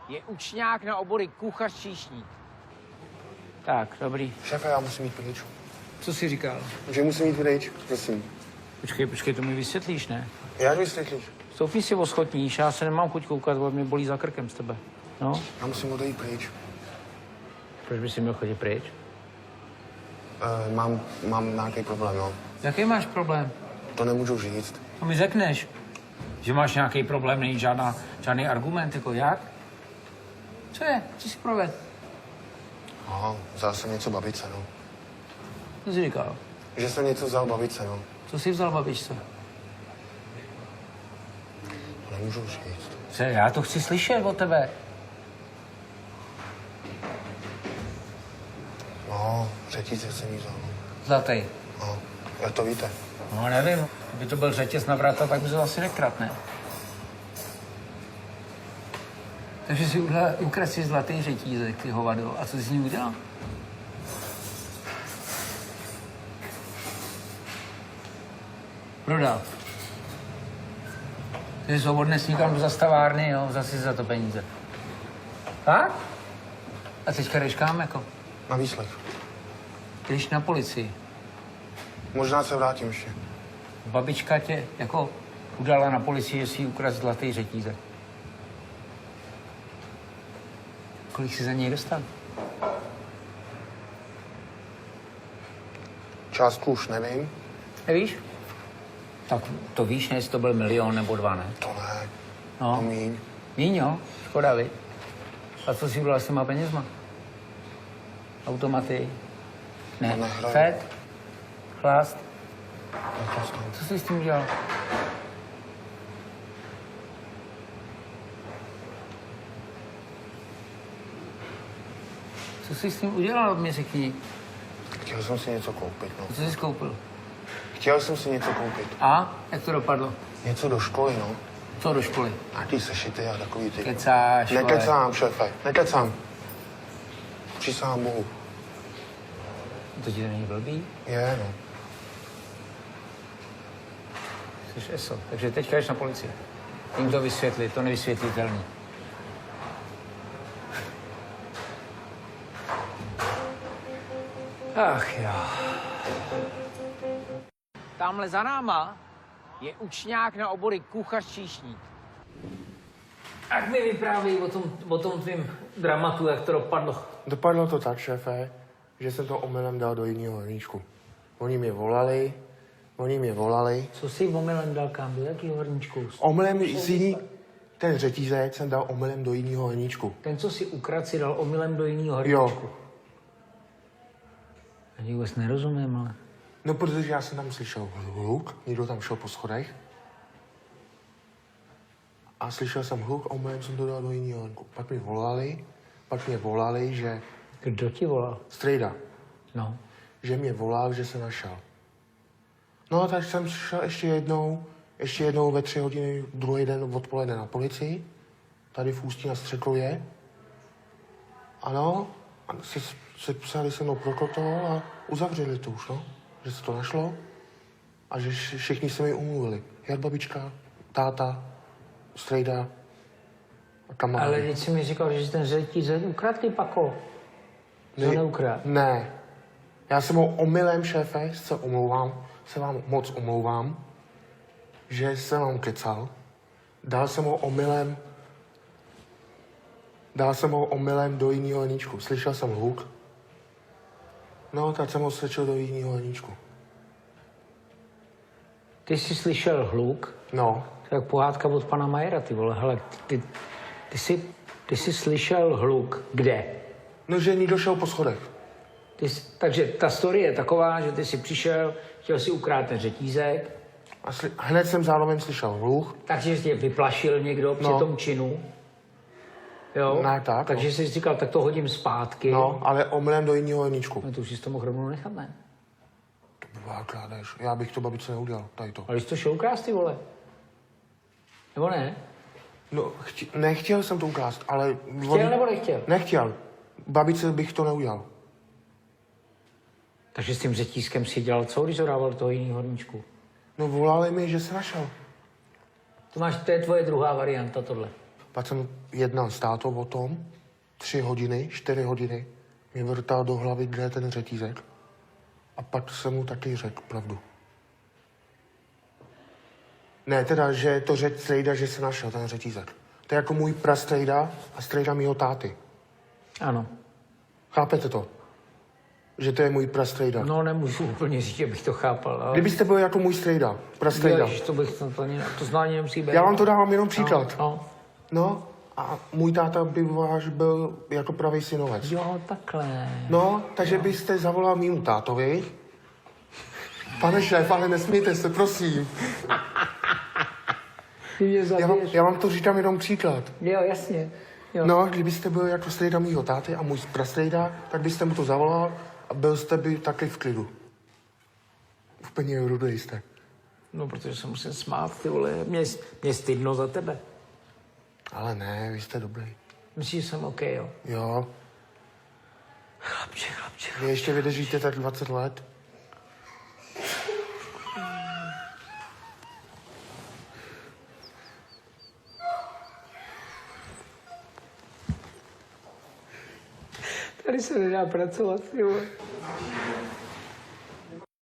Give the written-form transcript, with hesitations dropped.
Je učňák na obory kuchař číšník. Tak, dobrý. Šéfe, já musím jít pryč. Co jsi říkal? Že musím jít pryč, prosím. Počkej, to mi vysvětlíš, ne? Jak vysvětlíš? Stoupni si oschotníš, já se nemám chuť koukat, bo mě bolí za krkem z tebe. No? Já musím odejít pryč. Proč by si měl chodit pryč? Mám nějaký problém, no. Jaký máš problém? To nemůžu říct. To mi řekneš. Že máš nějaký problém, není žádný argument, jako jak? Co je? Co jsi provedl? Aha, vzal jsem něco babice, no. Co jsi říkal? Že jsem něco vzal babice, no. Co jsi vzal babičce? To nemůžu říct. Co, já to chci slyšet od tebe. No, řetízek jsem jí vzal, no. Zlatý. No, jak to víte? No, nevím. Kdyby to byl řetěz na vrata, tak by to asi nekrat, ne? Takže si ukradl si zlatý řetízek, ty hovado. A co jsi s ním udělal? Prodal. Ty jsi ho odnes někam do zastavárny, jo? Vzal si za to peníze. Tak? A teďka jdeš kam, jako? Na výslech. Jdeš na policii. Možná se vrátím ještě. Babička tě jako udala na policii, že si jí ukradl zlatý řetízek. Kolik jsi za něj dostal? Částku už nevím. Nevíš? Tak to víš, ne, jestli to byl 1 milion nebo 2, ne? To ne. No. To míň. Míň, jo? Škoda, vi? A co jsi udělal s těma penězma? Automaty? Ne. To nehraju. Fed? Chlast? Naprosto. Co jsi s tím udělal? Co jsi s tím udělal, mi řekni. Chtěl jsem si něco koupit, no. Co jsi koupil? Chtěl jsem si něco koupit. A? Jak to dopadlo? Něco do školy, no. Co do školy? Nějaký sešity a takový ty. Kecáš, vole. Nekecám, šéfe, nekecám. Přísahám Bohu. To ti to není blbý? Je, no. Jsi eso. Takže teďka jdeš na policii. Jím to vysvětlit, to nevysvětlitelný. Ach jo. Tamhle za náma je učňák na obory kuchař číšník. Ach mi vyprávěj o tom tvým dramatu, jak to dopadlo. Dopadlo to tak, šéfe, že jsem to omylem dal do jiného hrníčku. Oni mě volali. Co jsi omylem dal kam? Do jakého hrníčku? Omylem z jiný... Ten řetízek jsem dal omylem do jiného hrníčku. Ten, co si ukradl, si dal omylem do jiného hrníčku. Jo. Já ti vůbec nerozumím, ale... No, protože já jsem tam slyšel hluk, někdo tam šel po schodech. A slyšel jsem hluk a omylem jsem to dal do jiného hrníčku. Pak mě volali, že... Kdo ti volal? Strejda. No. Že mě volal, že se našel. No a tak jsem šel ještě jednou ve 3 hodiny druhý den odpoledne na policii. Tady v Ústí na Střeklově. Ano, a se psali se mnou protokol a uzavřeli to už, no. Že se to našlo a že všichni se mi umluvili. Jak babička, táta, strejda a kamarádi. Ale teď jsi mi říkal, že jsi ten řetízek ukradl, ty pako. To neukradl. Ne. Já jsem ho omylem, šéfe, se vám moc omlouvám, že jsem vám kecal. Dal jsem ho omylem do jiného hrníčku. Slyšel jsem hluk. No, tak jsem ho strčil do jiného hrníčku. Ty jsi slyšel hluk? No. To je jak pohádka od pana Majera, ty vole. Hele, ty jsi slyšel hluk. Kde? No, že někdo šel po schodech. Takže ta story je taková, že ty jsi přišel, chtěl si ukrát ten řetízek. A hned jsem zároveň slyšel hluk. Takže tě vyplašil někdo při tom činu. Jo? Ne, tak. Takže jsi říkal, tak to hodím zpátky. No, ale omylem do jiného hrníčku. No to už si to mohl rovnou nechat, ne? To byla krádež. Já bych to babičce neudělal, tady to. Ale jsi to šel ukrást, ty vole. Nebo ne? No, nechtěl jsem to ukrást, ale... Chtěl nebo nechtěl? Nechtěl. Babičce bych to neudělal. Takže s tím řetízkem si dělal co, když ho dával do toho jiného horníčku? No volali mi, že se našel. To je tvoje druhá varianta, tohle. Pak jsem jednal s tátou o tom, 3 hodiny, 4 hodiny, mě vrtal do hlavy, kde je ten řetízek. A pak jsem mu taky řekl pravdu. Ne, teda, že je to strejda, že se našel ten řetízek. To je jako můj prastrejda a strejda mýho táty. Ano. Chápete to? Že to je můj prastrejda. No, nemůžu úplně říct, že bych to chápal. Ale... Kdybyste byl jako můj strejda, prastrejda. Ježiš, to znání nemusí být. Já vám to dávám jenom příklad. No. No, a můj táta by váš byl jako pravý synovec. Jo, takhle. No, takže byste zavolal mýmu tátovi. Pane šéf, ale nesmějte se, prosím. Ty mě zabiješ. Já vám to říkám jenom příklad. Jo, jasně. Jo. No, kdybyste byl jako strejda mýho táty a můj prastrejda, tak byste mu to zavolal a byl jste by taky v klidu. Úplně rudej jste. No, protože se musím smát, ty vole. Mě stydno za tebe. Ale ne, vy jste dobrý. Myslíš, že jsem OK, jo? Jo. Chlapče. Vy ještě vydržíte tak 20 let. Tady se nedá pracovat, jo.